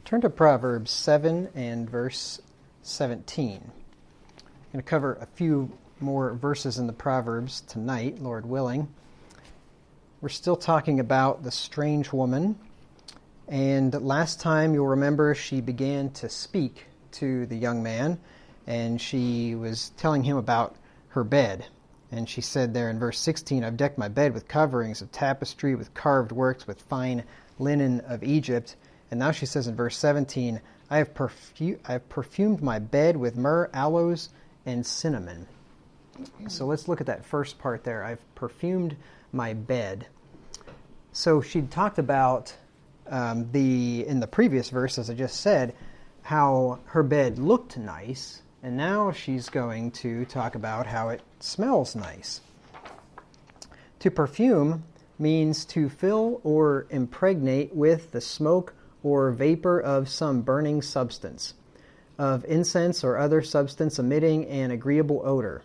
Turn to Proverbs 7 and verse 17. I'm going to cover a few more verses in the Proverbs tonight, Lord willing. We're still talking about the strange woman, and last time you'll remember she began to speak to the young man, and she was telling him about her bed. And she said there in verse 16, I've decked my bed with coverings of tapestry, with carved works, with fine linen of Egypt. And now she says in verse 17, I have perfumed my bed with myrrh, aloes, and cinnamon. So let's look at that first part there. I've perfumed my bed. So she talked about in the previous verse, as I just said, how her bed looked nice, and now she's going to talk about how it smells nice. To perfume means to fill or impregnate with the smoke or vapor of some burning substance, of incense or other substance emitting an agreeable odor.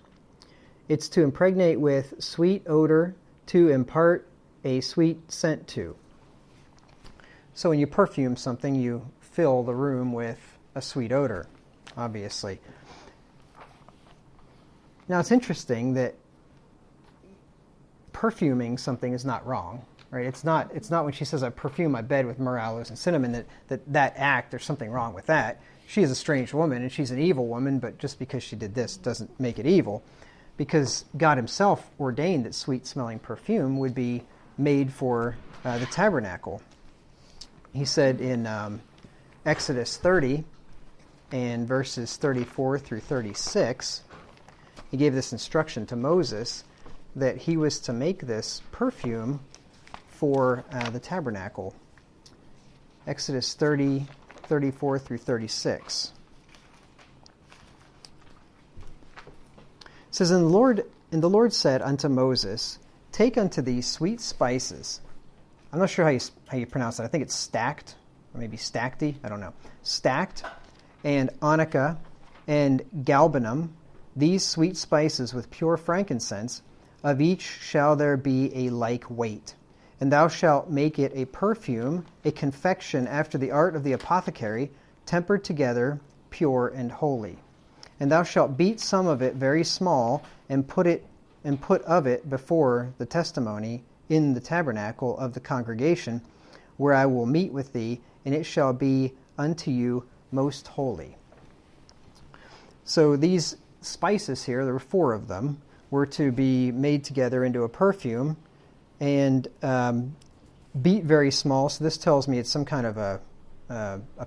It's to impregnate with sweet odor, to impart a sweet scent to. So when you perfume something, you fill the room with a sweet odor, obviously. Now it's interesting that perfuming something is not wrong, right? It's not when she says I perfume my bed with myrrh, aloes, and cinnamon that act, there's something wrong with that. She is a strange woman and she's an evil woman, but just because she did this doesn't make it evil, because God himself ordained that sweet-smelling perfume would be made for the tabernacle. He said in Exodus 30 and verses 34 through 36, he gave this instruction to Moses that he was to make this perfume for the tabernacle. Exodus 30, 34 through 36. It says, And the Lord said unto Moses, Take unto thee sweet spices. I'm not sure how you pronounce that. I think it's stacked, or maybe stackty. I don't know. Stacked, and onycha, and galbanum, these sweet spices with pure frankincense, of each shall there be a like weight. And thou shalt make it a perfume, a confection after the art of the apothecary, tempered together, pure and holy. And thou shalt beat some of it very small, and put of it before the testimony in the tabernacle of the congregation, where I will meet with thee, and it shall be unto you most holy. So these spices here, there were 4 of them, were to be made together into a perfume and beat very small. So this tells me it's some kind of a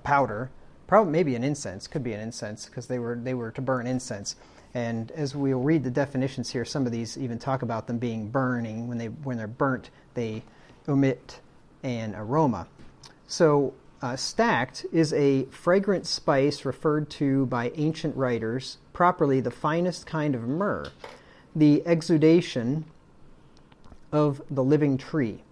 powder, probably maybe an incense. Could be an incense because they were to burn incense. And as we'll read the definitions here, some of these even talk about them being burning. When they're burnt, they emit an aroma. So stacked is a fragrant spice referred to by ancient writers, properly the finest kind of myrrh, the exudation of the living tree.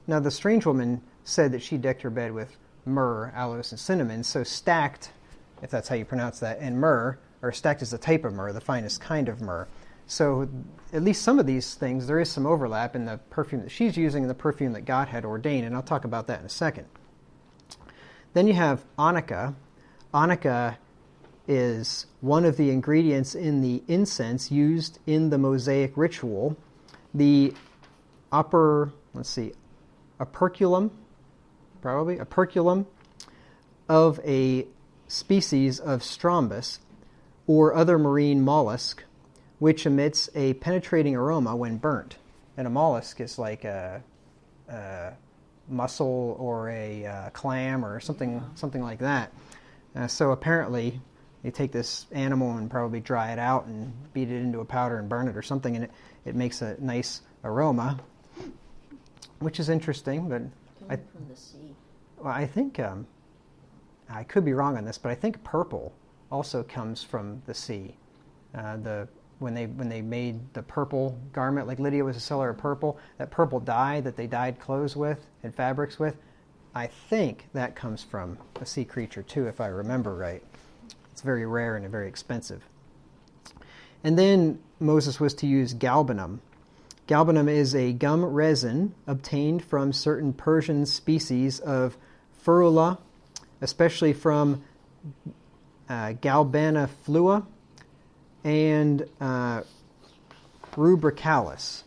Now the strange woman said that she decked her bed with myrrh, aloes, and cinnamon, so stacked, if that's how you pronounce that, and myrrh, or stacked is the type of myrrh, the finest kind of myrrh. So at least some of these things, there is some overlap in the perfume that she's using and the perfume that God had ordained, and I'll talk about that in a second. Then you have onycha. Onycha is one of the ingredients in the incense used in the Mosaic ritual. The operculum of a species of strombus or other marine mollusk, which emits a penetrating aroma when burnt. And a mollusk is like a mussel or a clam or something like that. So apparently they take this animal and probably dry it out and beat it into a powder and burn it or something, and it makes a nice aroma, which is interesting. But from the sea. Well, I think I could be wrong on this, but I think purple also comes from the sea. When they made the purple garment, like Lydia was a seller of purple, that purple dye that they dyed clothes with and fabrics with, I think that comes from a sea creature too, if I remember right. It's very rare and very expensive. And then Moses was to use galbanum. Galbanum is a gum resin obtained from certain Persian species of ferula especially from galbaniflua and rubricalis.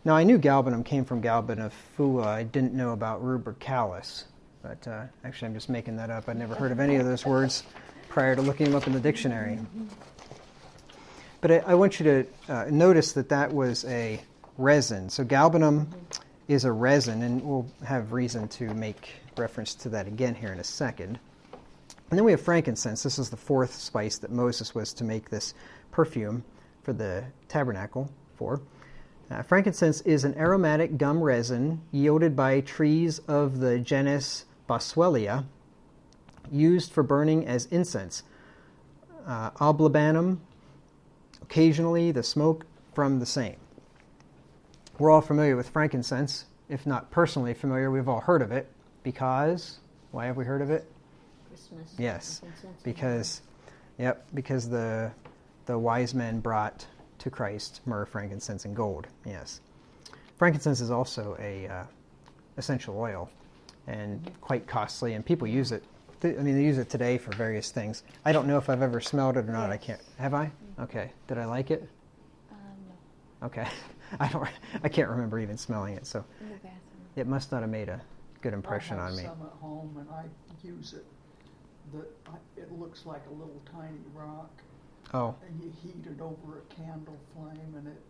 Now, I knew galbanum came from galbaniflua. I didn't know about rubricalis. But actually, I'm just making that up. I'd never heard of any of those words prior to looking them up in the dictionary. But I want you to notice that was a resin. So galbanum is a resin, and we'll have reason to make reference to that again here in a second. And then we have frankincense. This is the fourth spice that Moses was to make this perfume for the tabernacle for. Frankincense is an aromatic gum resin yielded by trees of the genus Boswellia, used for burning as incense. Oblabanum, occasionally the smoke from the same. We're all familiar with frankincense. If not personally familiar, we've all heard of it because, why have we heard of it? Christmas. Yes, because the wise men brought to Christ myrrh, frankincense, and gold. Yes, frankincense is also a essential oil, and quite costly, and people use it. They use it today for various things. I don't know if I've ever smelled it or not. Yes. I can't. Have I? Okay. Did I like it? No. Okay. I can't remember even smelling it. So in the bathroom. It must not have made a good impression on me. I have some at home, and I use it. It looks like a little tiny rock. Oh. And you heat it over a candle flame, and it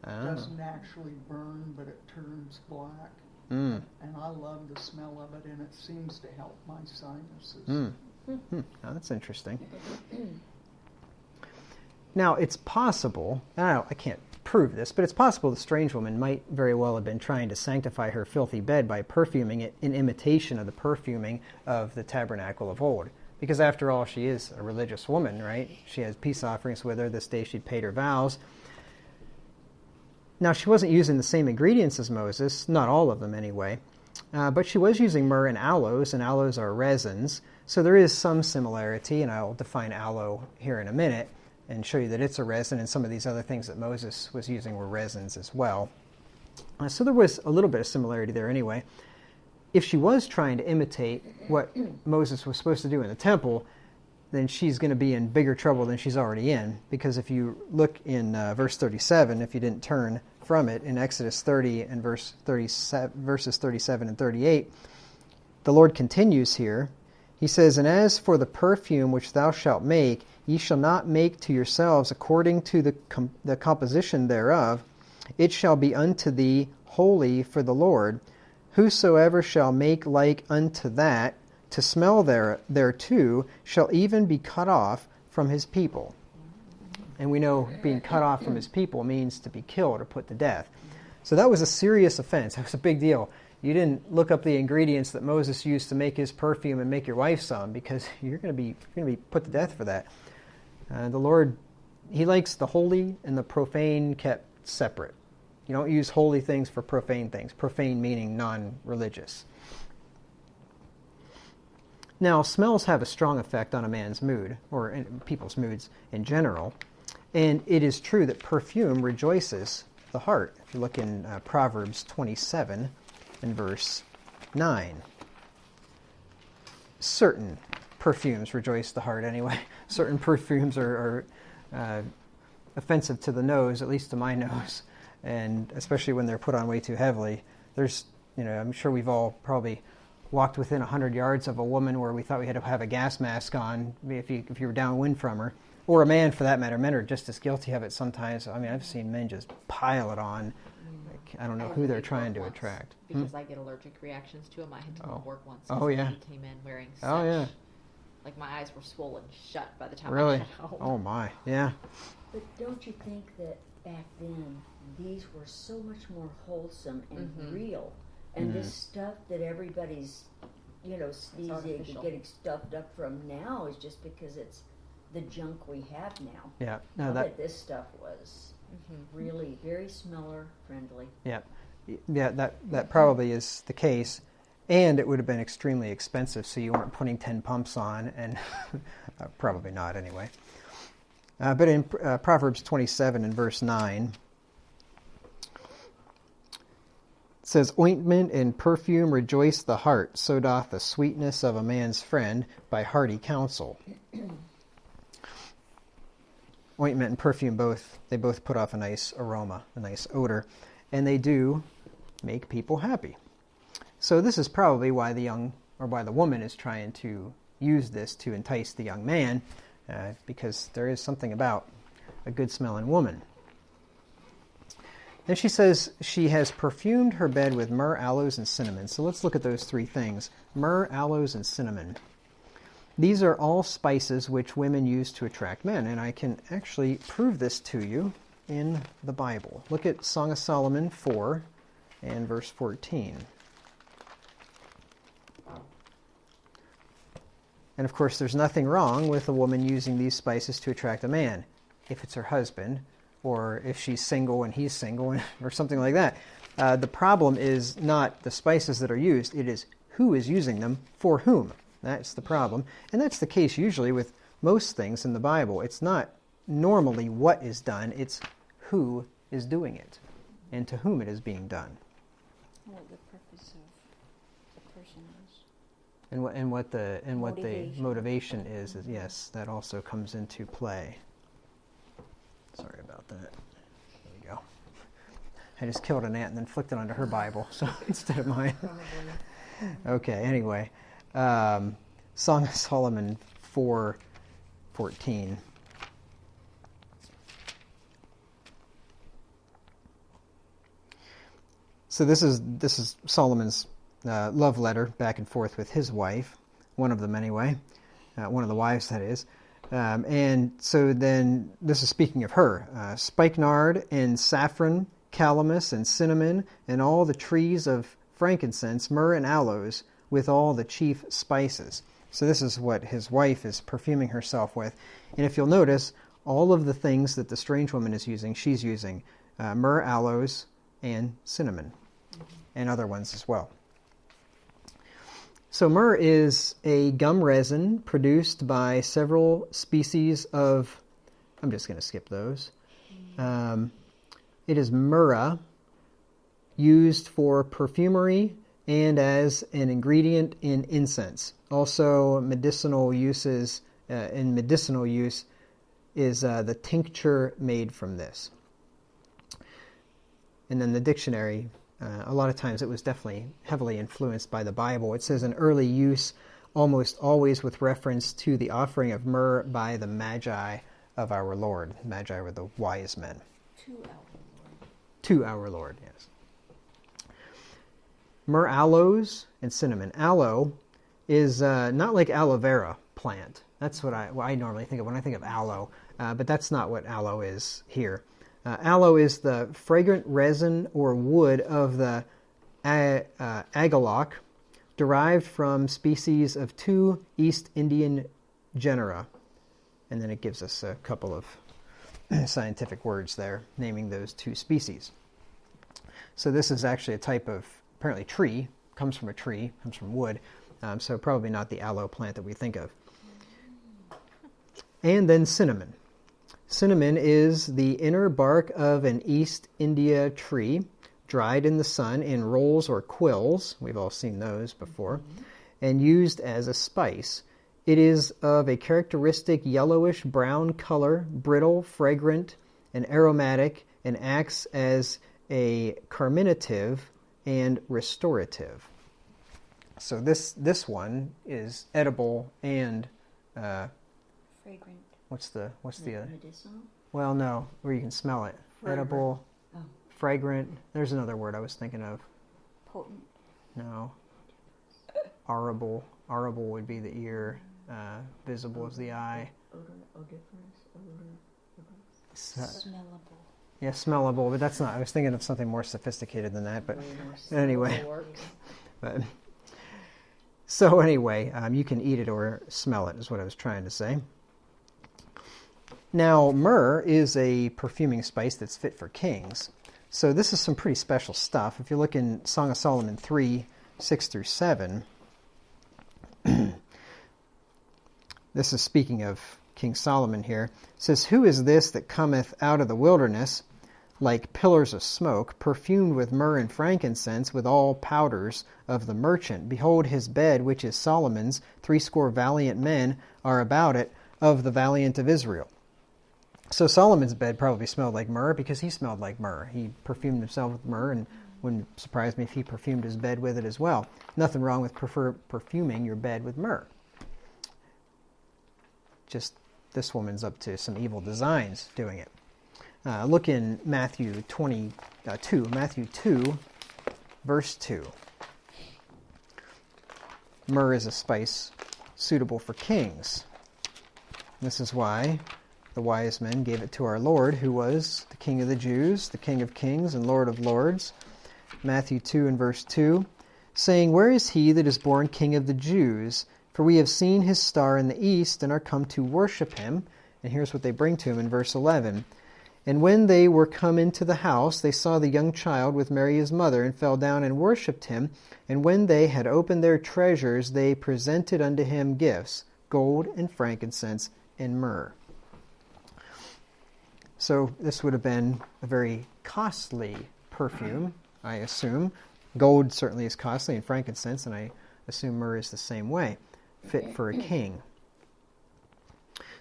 doesn't actually burn, but it turns black. Mm. And I love the smell of it, and it seems to help my sinuses. Oh, that's interesting. Now, it's possible, I can't prove this, but it's possible the strange woman might very well have been trying to sanctify her filthy bed by perfuming it in imitation of the perfuming of the tabernacle of old. Because after all, she is a religious woman, right? She has peace offerings with her. This day she'd paid her vows. Now, she wasn't using the same ingredients as Moses, not all of them anyway, but she was using myrrh and aloes are resins, so there is some similarity, and I'll define aloe here in a minute and show you that it's a resin, and some of these other things that Moses was using were resins as well. So there was a little bit of similarity there anyway. If she was trying to imitate what Moses was supposed to do in the temple, then she's going to be in bigger trouble than she's already in, because if you look in verse 37, if you didn't turn from it, in Exodus 30 and verses 37 and 38, the Lord continues here. He says, "And as for the perfume which thou shalt make, ye shall not make to yourselves according to the composition thereof. It shall be unto thee holy for the Lord. Whosoever shall make like unto that, to smell thereto, shall even be cut off from his people." And we know being cut off from his people means to be killed or put to death. So that was a serious offense. That was a big deal. You didn't look up the ingredients that Moses used to make his perfume and make your wife some, because you're going to be put to death for that. The Lord, He likes the holy and the profane kept separate. You don't use holy things for profane things. Profane meaning non-religious. Now, smells have a strong effect on a man's mood, or in people's moods in general. And it is true that perfume rejoices the heart. If you look in Proverbs 27 and verse 9. Certain perfumes rejoice the heart anyway. Certain perfumes are offensive to the nose, at least to my nose. And especially when they're put on way too heavily. There's, I'm sure we've all probably walked within 100 yards of a woman where we thought we had to have a gas mask on if you were downwind from her. Or a man, for that matter. Men are just as guilty of it sometimes. I've seen men just pile it on. Like, I don't know who they're trying to attract. Because I get allergic reactions to them. I had to work once. Oh, yeah. He came in wearing such... Oh, yeah. Like, my eyes were swollen shut by the time really? I got home. Oh, my. Yeah. But don't you think that back then, these were so much more wholesome and real? And this stuff that everybody's, sneezing and getting stuffed up from now is just because it's the junk we have now. Yeah. No, I bet this stuff was really very smeller friendly. Yeah. Yeah, that probably is the case. And it would have been extremely expensive, so you weren't putting 10 pumps on, and probably not anyway. But in Proverbs 27 and verse 9, It says, ointment and perfume rejoice the heart, so doth the sweetness of a man's friend by hearty counsel. Ointment and perfume they both put off a nice aroma, a nice odor, and they do make people happy. So this is probably why why the woman is trying to use this to entice the young man, because there is something about a good-smelling woman. Then she says she has perfumed her bed with myrrh, aloes, and cinnamon. So let's look at those three things. Myrrh, aloes, and cinnamon. These are all spices which women use to attract men, and I can actually prove this to you in the Bible. Look at Song of Solomon 4 and verse 14. And of course, there's nothing wrong with a woman using these spices to attract a man, if it's her husband, or if she's single and he's single, or something like that. The problem is not the spices that are used, it is who is using them for whom. That's the problem. And that's the case usually with most things in the Bible. It's not normally what is done, it's who is doing it and to whom it is being done. What the purpose of the person is. And what the motivation is, yes, that also comes into play. Sorry about that. There we go. I just killed an ant and then flicked it onto her Bible, so instead of mine. Okay, anyway. Song of Solomon 4:14. So this is Solomon's love letter back and forth with his wife, one of them anyway, one of the wives that is. And so then this is speaking of her. Spikenard and saffron, calamus and cinnamon, and all the trees of frankincense, myrrh and aloes, with all the chief spices. So this is what his wife is perfuming herself with. And if you'll notice, all of the things that the strange woman is using, she's using myrrh, aloes, and cinnamon, and other ones as well. So myrrh is a gum resin produced by several species of, I'm just going to skip those. It is myrrh, used for perfumery and as an ingredient in incense. Also medicinal uses, in medicinal use is the tincture made from this. And then the dictionary, a lot of times it was definitely heavily influenced by the Bible. It says an early use, almost always with reference to the offering of myrrh by the Magi of our Lord. Magi were the wise men. To our Lord, yes. Myrrh, aloes, and cinnamon. Aloe is not like aloe vera plant. That's what I normally think of when I think of aloe, but that's not what aloe is here. Aloe is the fragrant resin or wood of the agaloc, derived from species of 2 East Indian genera. And then it gives us a couple of scientific words there, naming those 2 species. So this is actually a type of, apparently, tree, comes from a tree, comes from wood, so probably not the aloe plant that we think of. And then cinnamon. Cinnamon is the inner bark of an East India tree, dried in the sun in rolls or quills, we've all seen those before, and used as a spice. It is of a characteristic yellowish brown color, brittle, fragrant, and aromatic, and acts as a carminative and restorative. So this one is edible and fragrant. What's the medicinal? Well, no, where you can smell it. Fragrant. Edible, fragrant. There's another word I was thinking of. Potent. No. Arable. Arable would be the ear. Visible is the eye. Smellable. Yeah, smellable, but that's not. I was thinking of something more sophisticated than that. But anyway. But, so anyway, you can eat it or smell it, is what I was trying to say. Now, myrrh is a perfuming spice that's fit for kings. So this is some pretty special stuff. If you look in Song of Solomon 3, 6 through 7, this is speaking of King Solomon here. It says, "Who is this that cometh out of the wilderness, like pillars of smoke, perfumed with myrrh and frankincense, with all powders of the merchant. Behold his bed, which is Solomon's. 80 valiant men are about it, of the valiant of Israel. So Solomon's bed probably smelled like myrrh because he smelled like myrrh. He perfumed himself with myrrh, and wouldn't surprise me if he perfumed his bed with it as well. Nothing wrong with perfuming your bed with myrrh. Just this woman's up to some evil designs doing it. Look in Matthew 2, verse 2. Myrrh is a spice suitable for kings. This is why the wise men gave it to our Lord, who was the King of the Jews, the King of kings and Lord of lords. Matthew 2 and verse 2, saying, Where is he that is born King of the Jews? For we have seen his star in the east and are come to worship him. And here's what they bring to him in verse 11. And when they were come into the house, they saw the young child with Mary his mother, and fell down and worshipped him. And when they had opened their treasures, they presented unto him gifts, gold and frankincense and myrrh. So this would have been a very costly perfume, I assume. Gold certainly is costly, and frankincense, and I assume myrrh is the same way, fit for a king.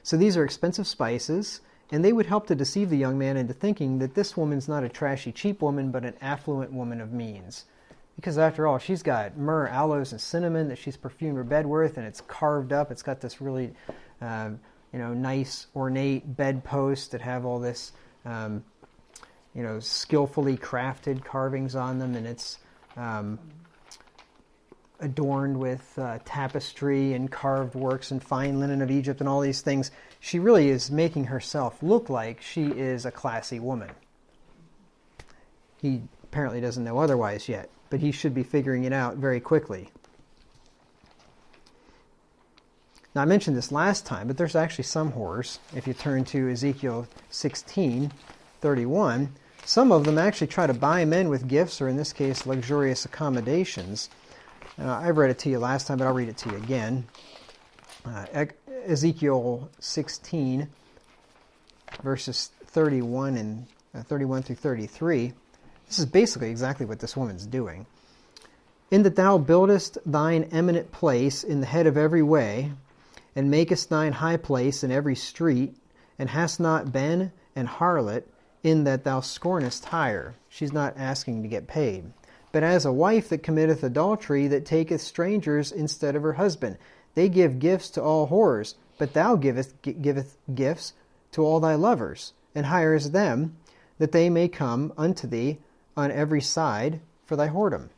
So these are expensive spices, and they would help to deceive the young man into thinking that this woman's not a trashy, cheap woman, but an affluent woman of means. Because after all, she's got myrrh, aloes, and cinnamon that she's perfumed her bed with, and it's carved up. It's got this really, nice, ornate bedposts that have all this, skillfully crafted carvings on them, and it's adorned with tapestry and carved works and fine linen of Egypt and all these things. She really is making herself look like she is a classy woman. He apparently doesn't know otherwise yet, but he should be figuring it out very quickly. Now, I mentioned this last time, but there's actually some whores. If you turn to Ezekiel 16:31, some of them actually try to buy men with gifts, or in this case, luxurious accommodations. I've read it to you last time, but I'll read it to you again. Ezekiel 16, verses 31 through 33. This is basically exactly what this woman's doing. In that thou buildest thine eminent place in the head of every way, and makest thine high place in every street, and hast not been an harlot, in that thou scornest hire. She's not asking to get paid. But as a wife that committeth adultery, that taketh strangers instead of her husband. They give gifts to all whores, but thou giveth gifts to all thy lovers, and hirest them, that they may come unto thee on every side for thy whoredom.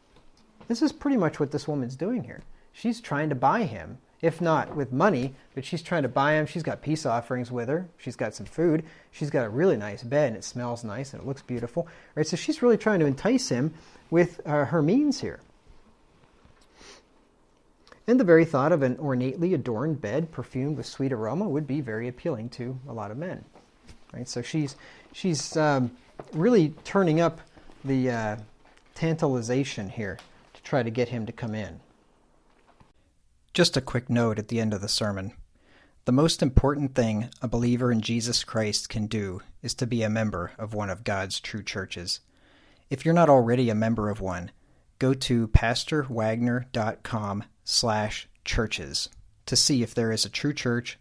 This is pretty much what this woman's doing here. She's trying to buy him, if not with money, but she's trying to buy him. She's got peace offerings with her. She's got some food. She's got a really nice bed, and it smells nice, and it looks beautiful. Right? So she's really trying to entice him with her means here. And the very thought of an ornately adorned bed perfumed with sweet aroma would be very appealing to a lot of men. Right? So she's really turning up the tantalization here to try to get him to come in. Just a quick note at the end of the sermon. The most important thing a believer in Jesus Christ can do is to be a member of one of God's true churches. If you're not already a member of one, go to pastorwagner.com/churches to see if there is a true church